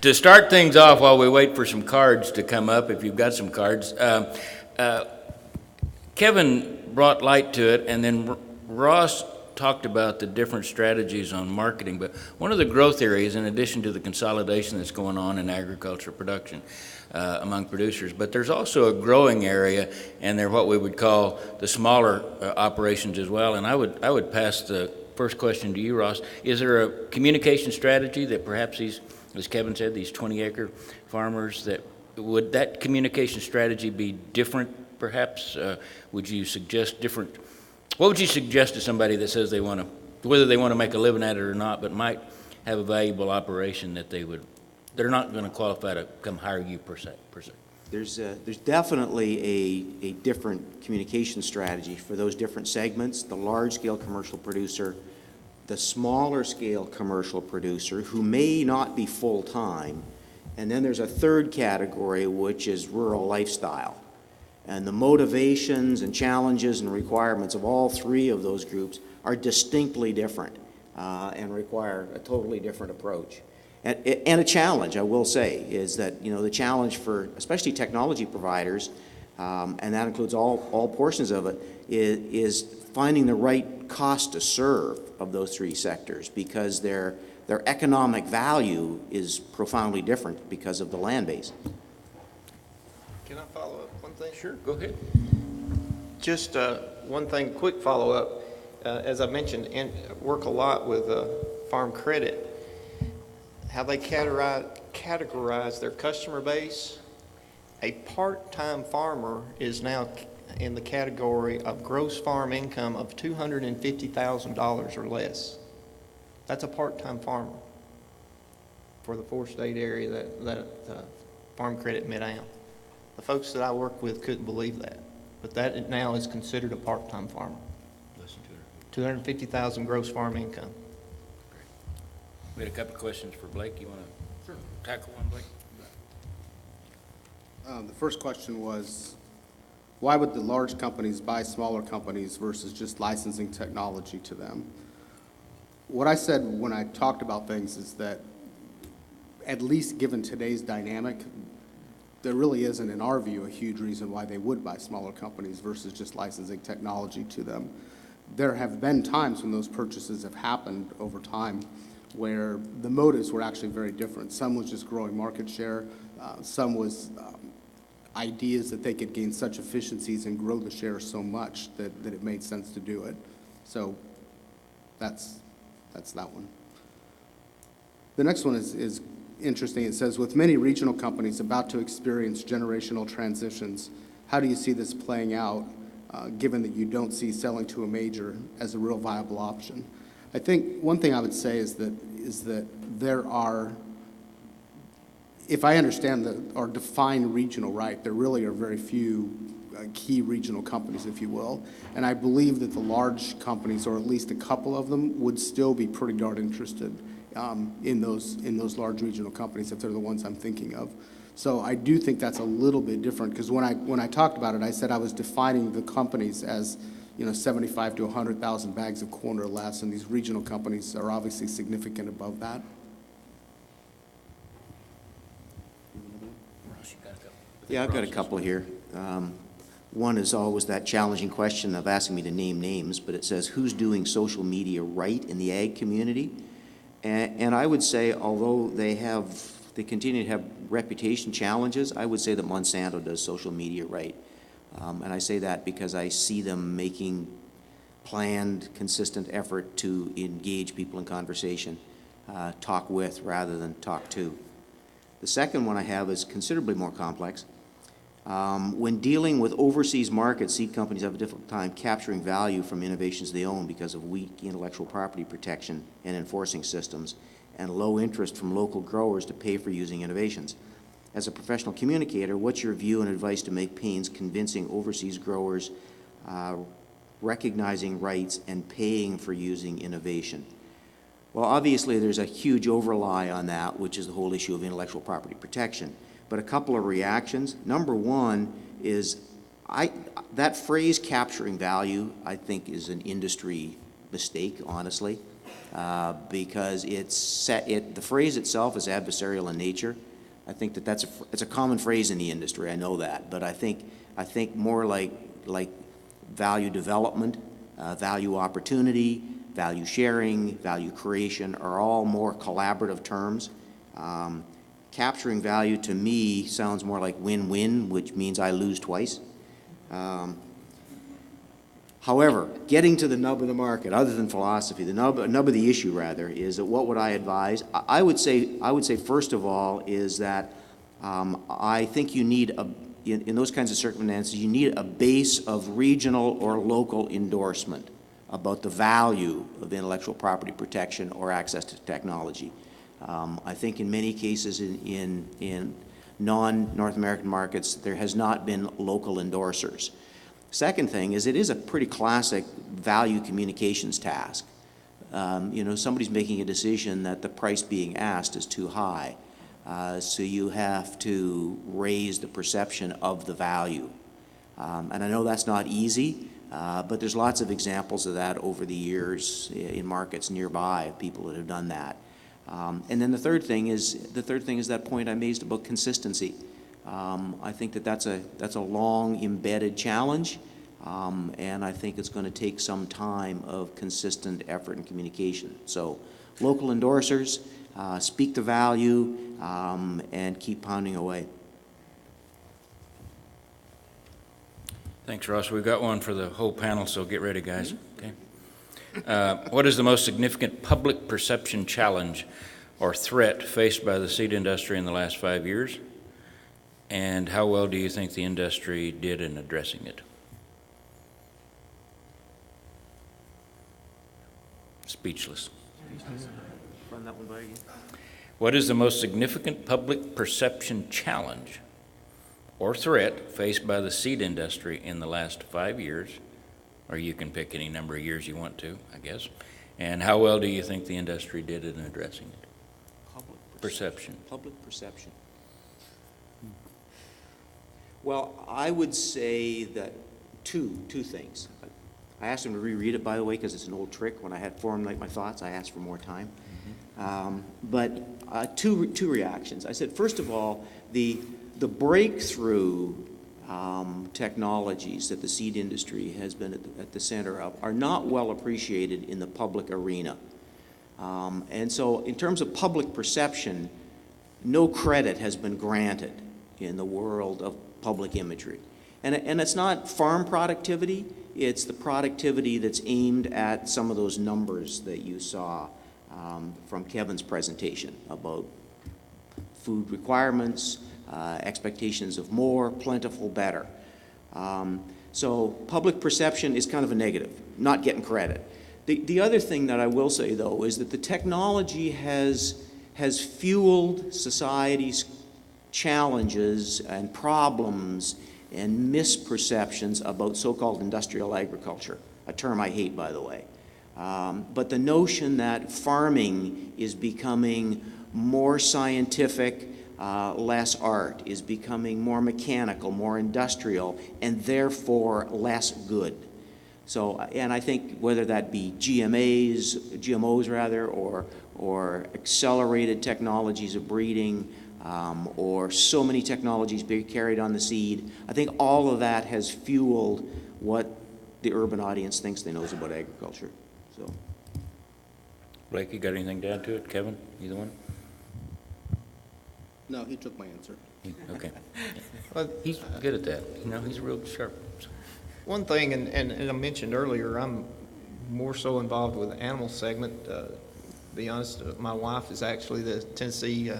To start things off while we wait for some cards to come up, if you've got some cards, Kevin brought light to it, and then Ross talked about the different strategies on marketing. But one of the growth areas, in addition to the consolidation that's going on in agriculture production among producers, but there's also a growing area, and they're what we would call the smaller operations as well. And I would pass the first question to you, Ross. Is there a communication strategy that perhaps these, as Kevin said, these 20-acre farmers, would that communication strategy be different perhaps? Would you suggest different, what would you suggest to somebody that says they want to, whether they want to make a living at it or not, but might have a valuable operation that they're not going to qualify to come hire you per se? There's definitely a different communication strategy for those different segments: the large-scale commercial producer, the smaller-scale commercial producer who may not be full-time, and then there's a third category, which is rural lifestyle. And the motivations and challenges and requirements of all three of those groups are distinctly different and require a totally different approach. And a challenge, I will say, is that, you know, the challenge for especially technology providers, and that includes all portions of it, is finding the right cost to serve of those three sectors, because their economic value is profoundly different because of the land base. Can I follow up one thing? Sure, go ahead. Just one thing, quick follow-up. As I mentioned, and work a lot with Farm Credit. How they categorize their customer base. A part-time farmer is now in the category of gross farm income of $250,000 or less. That's a part-time farmer for the four-state area that Farm Credit Mid-Am. The folks that I work with couldn't believe that, but that now is considered a part-time farmer. Less than 250,000 gross farm income. We had a couple of questions for Blake. You want to tackle one, Blake? The first question was, why would the large companies buy smaller companies versus just licensing technology to them? What I said when I talked about things is that, at least given today's dynamic, there really isn't, in our view, a huge reason why they would buy smaller companies versus just licensing technology to them. There have been times when those purchases have happened over time where the motives were actually very different. Some was just growing market share. Some was ideas that they could gain such efficiencies and grow the share so much that it made sense to do it. So that's that one. The next one is interesting. It says, with many regional companies about to experience generational transitions, how do you see this playing out, given that you don't see selling to a major as a real viable option? I think one thing I would say is that there are, if I understand or define regional right, there really are very few key regional companies, if you will. And I believe that the large companies, or at least a couple of them, would still be pretty darn interested in those large regional companies if they're the ones I'm thinking of. So I do think that's a little bit different, because when I talked about it, I said I was defining the companies as, you know, 75 to 100,000 bags of corn or less, and these regional companies are obviously significant above that. Yeah, I've got a couple here. One is always that challenging question of asking me to name names, but it says, who's doing social media right in the ag community? And I would say, although they continue to have reputation challenges, I would say that Monsanto does social media right. And I say that because I see them making planned, consistent effort to engage people in conversation, talk with rather than talk to. The second one I have is considerably more complex. When dealing with overseas markets, seed companies have a difficult time capturing value from innovations they own because of weak intellectual property protection and enforcing systems, and low interest from local growers to pay for using innovations. As a professional communicator, what's your view and advice to make pains convincing overseas growers recognizing rights and paying for using innovation? Well, obviously there's a huge overlay on that, which is the whole issue of intellectual property protection. But a couple of reactions. Number one is that phrase capturing value, I think, is an industry mistake, honestly. because the phrase itself is adversarial in nature. I think that it's a common phrase in the industry, I know that, but I think more like value development, value opportunity, value sharing, value creation are all more collaborative terms. Capturing value to me sounds more like win-win, which means I lose twice. However, getting to the nub of the market, other than philosophy, the nub of the issue rather, is that what would I advise? I would say first of all is that I think you need in those kinds of circumstances, you need a base of regional or local endorsement about the value of intellectual property protection or access to technology. I think in many cases in non-North American markets, there has not been local endorsers. Second thing is it is a pretty classic value communications task. Somebody's making a decision that the price being asked is too high. So you have to raise the perception of the value. And I know that's not easy, but there's lots of examples of that over the years in markets nearby of people that have done that. And then the third thing is that point I made about consistency. I think that's a long embedded challenge, and I think it's going to take some time of consistent effort and communication. So local endorsers, speak to value, and keep pounding away. Thanks, Ross. We've got one for the whole panel, so get ready, guys. Okay. What is the most significant public perception challenge or threat faced by the seed industry in the last 5 years? And how well do you think the industry did in addressing it? Speechless. Run that one by again. What is the most significant public perception challenge or threat faced by the seed industry in the last 5 years? Or you can pick any number of years you want to, I guess. And how well do you think the industry did in addressing it? Public Perception. Public perception. Well, I would say that two things. I asked him to reread it, by the way, because it's an old trick. When I had formulate my thoughts, I asked for more time. But two reactions. I said, first of all, the breakthrough technologies that the seed industry has been at the center of are not well appreciated in the public arena. And so in terms of public perception, no credit has been granted in the world of public imagery. And it's not farm productivity, it's the productivity that's aimed at some of those numbers that you saw from Kevin's presentation about food requirements, expectations of more, plentiful, better. So public perception is kind of a negative, not getting credit. The other thing that I will say, though, is that the technology has fueled society's challenges and problems and misperceptions about so-called industrial agriculture, a term I hate, by the way. But the notion that farming is becoming more scientific, less art, is becoming more mechanical, more industrial, and therefore less good. So, and I think whether that be GMOs rather, or accelerated technologies of breeding, or so many technologies being carried on the seed, I think all of that has fueled what the urban audience thinks they knows about agriculture. So, Blake, you got anything to add to it? Kevin, either one? No, he took my answer. Okay. Well, he's good at that. He's real sharp. One thing, and I mentioned earlier, I'm more so involved with the animal segment. To be honest, my wife is actually the Tennessee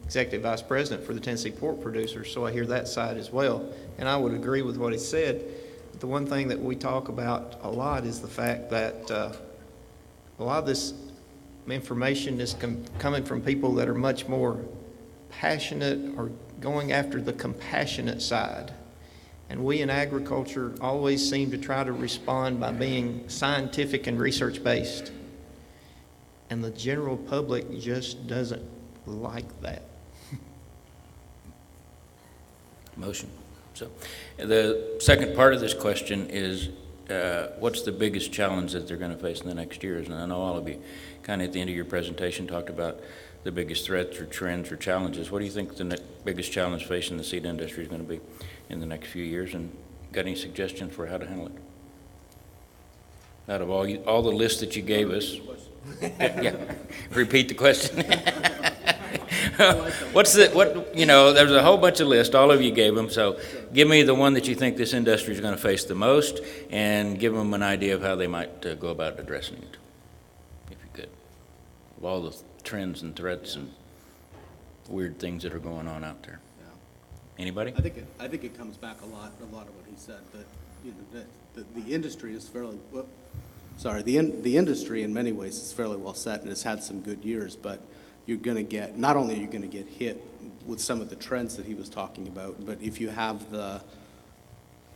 Executive Vice President for the Tennessee pork producers, so I hear that side as well. And I would agree with what he said. But the one thing that we talk about a lot is the fact that a lot of this information is coming from people that are much more passionate or going after the compassionate side. And we in agriculture always seem to try to respond by being scientific and research-based. And the general public just doesn't like that. Motion. So the second part of this question is, what's the biggest challenge that they're going to face in the next years? And I know all of you kind of at the end of your presentation talked about the biggest threats or trends or challenges. What do you think the biggest challenge facing the seed industry is going to be in the next few years? And got any suggestions for how to handle it? Out of all the lists that you gave us. Yeah. Repeat the question. There's a whole bunch of lists, all of you gave them, so give me the one that you think this industry is going to face the most, and give them an idea of how they might go about addressing it, if you could, of all the trends and threats and weird things that are going on out there. Anybody? I think it comes back a lot of what he said, that the industry is fairly, the industry in many ways is fairly well set and has had some good years, but you're going to get, not only are you going to get hit with some of the trends that he was talking about, but if you have the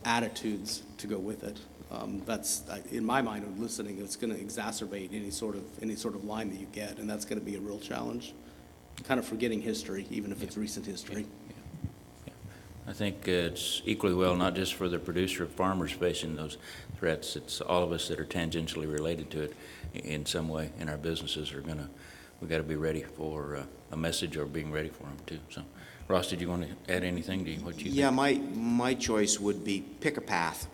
attitudes to go with it, that's, in my mind, of listening, it's going to exacerbate any sort of line that you get, and that's going to be a real challenge. Kind of forgetting history, even if it's recent history. Yeah. I think it's equally well, not just for the producer of farmers facing those threats, it's all of us that are tangentially related to it in some way in our businesses are going to, we got to be ready for a message or being ready for them too. So, Ross, did you want to add anything to what you think? Yeah, my choice would be pick a path.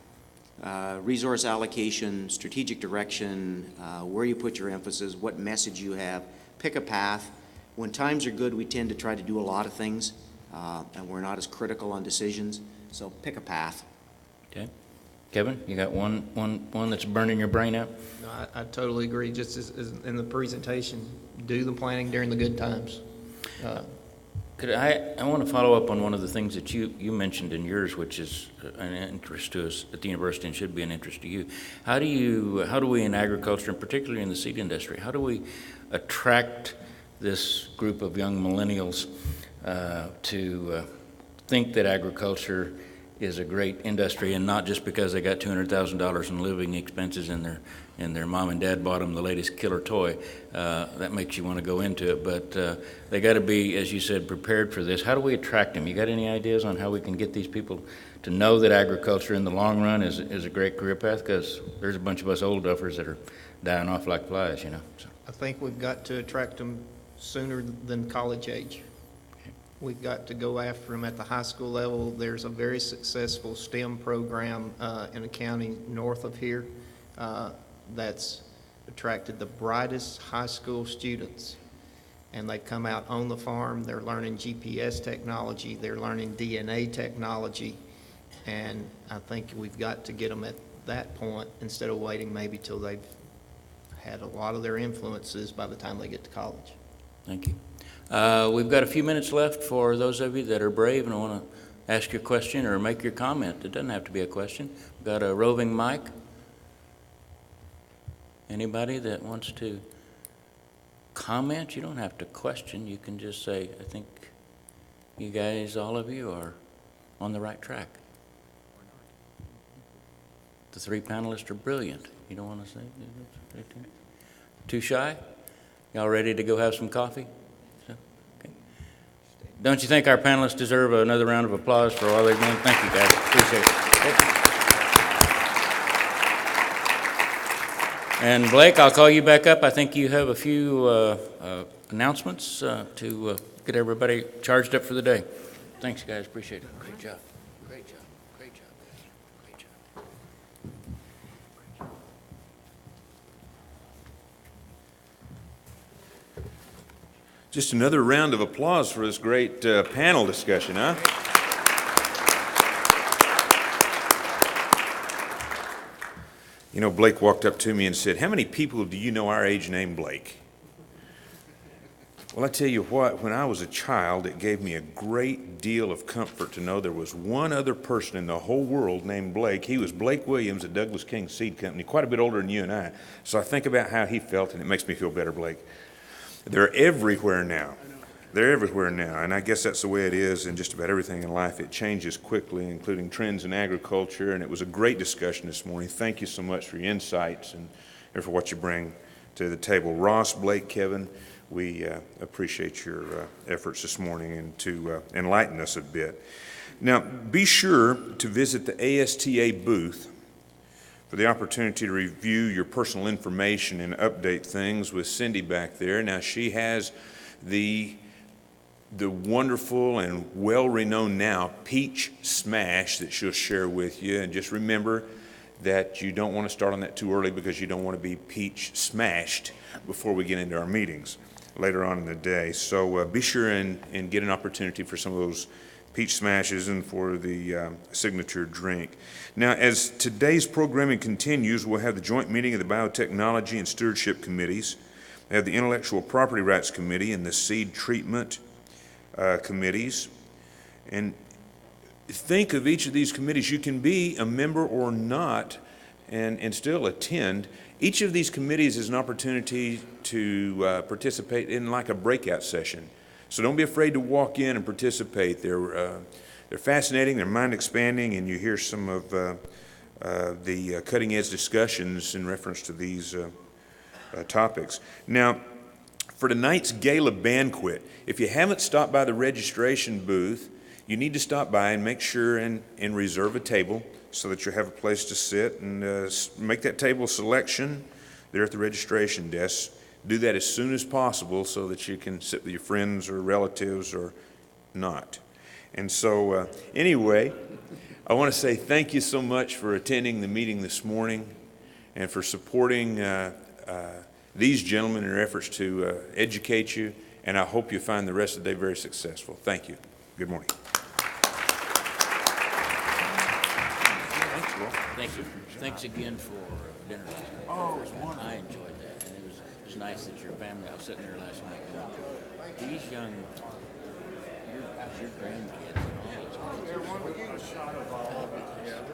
Resource allocation, strategic direction, where you put your emphasis, what message you have. Pick a path. When times are good, we tend to try to do a lot of things, and we're not as critical on decisions. So pick a path. Okay. Kevin, you got one that's burning your brain out? No, I totally agree. Just as in the presentation, do the planning during the good times. I want to follow up on one of the things that you mentioned in yours, which is an interest to us at the university and should be an interest to you. How do we in agriculture, and particularly in the seed industry, how do we attract this group of young millennials to think that agriculture is a great industry, and not just because they got $200,000 in living expenses and their mom and dad bought them the latest killer toy, that makes you want to go into it. But they got to be, as you said, prepared for this. How do we attract them? You got any ideas on how we can get these people to know that agriculture in the long run is a great career path? Because there's a bunch of us old duffers that are dying off like flies, So. I think we've got to attract them sooner than college age. We've got to go after them at the high school level. There's a very successful STEM program in a county north of here that's attracted the brightest high school students. And they come out on the farm, they're learning GPS technology, they're learning DNA technology, and I think we've got to get them at that point instead of waiting maybe till they've had a lot of their influences by the time they get to college. Thank you. We've got a few minutes left for those of you that are brave and want to ask your question or make your comment. It doesn't have to be a question. We've got a roving mic. Anybody that wants to comment? You don't have to question. You can just say, I think you guys, all of you, are on the right track. The three panelists are brilliant. You don't want to say? Too shy? Y'all ready to go have some coffee? Okay. Don't you think our panelists deserve another round of applause for all they've done? Thank you, guys. Appreciate it. Thank you. And Blake, I'll call you back up. I think you have a few announcements to get everybody charged up for the day. Thanks, guys. Appreciate it. Great job. Great job. Great job. Great job. Just another round of applause for this great panel discussion, huh? You know, Blake walked up to me and said, how many people do you know our age named Blake? Well, I tell you what, when I was a child, it gave me a great deal of comfort to know there was one other person in the whole world named Blake. He was Blake Williams at Douglas King Seed Company, quite a bit older than you and I. So I think about how he felt, and it makes me feel better, Blake. They're everywhere now. They're everywhere now, and I guess that's the way it is in just about everything in life. It changes quickly, including trends in agriculture, and it was a great discussion this morning. Thank you so much for your insights and for what you bring to the table. Ross, Blake, Kevin, we appreciate your efforts this morning and to enlighten us a bit. Now, be sure to visit the ASTA booth for the opportunity to review your personal information and update things with Cindy back there. Now, she has the wonderful and well-renowned now Peach Smash that she'll share with you. And just remember that you don't want to start on that too early, because you don't want to be peach smashed before we get into our meetings later on in the day. So be sure and get an opportunity for some of those peach smashes and for the signature drink. Now, as today's programming continues, we'll have the joint meeting of the Biotechnology and Stewardship Committees. We have the Intellectual Property Rights Committee and the Seed Treatment Committees. And think of each of these committees. You can be a member or not and still attend. Each of these committees is an opportunity to participate in like a breakout session. So don't be afraid to walk in and participate. They're fascinating, they're mind expanding, and you hear some of the cutting edge discussions in reference to these topics. Now, for tonight's gala banquet, if you haven't stopped by the registration booth, you need to stop by and make sure and reserve a table so that you have a place to sit, and make that table selection there at the registration desk. Do that as soon as possible so that you can sit with your friends or relatives or not. And so anyway, I want to say thank you so much for attending the meeting this morning and for supporting these gentlemen in their efforts to educate you, and I hope you find the rest of the day very successful. Thank you. Good morning. Thanks, Will. Thank you. Thanks again for dinner last night. Oh, it was wonderful. I enjoyed that, and it was nice that your family, I was sitting there last night going, these young, your grandkids and all those kids.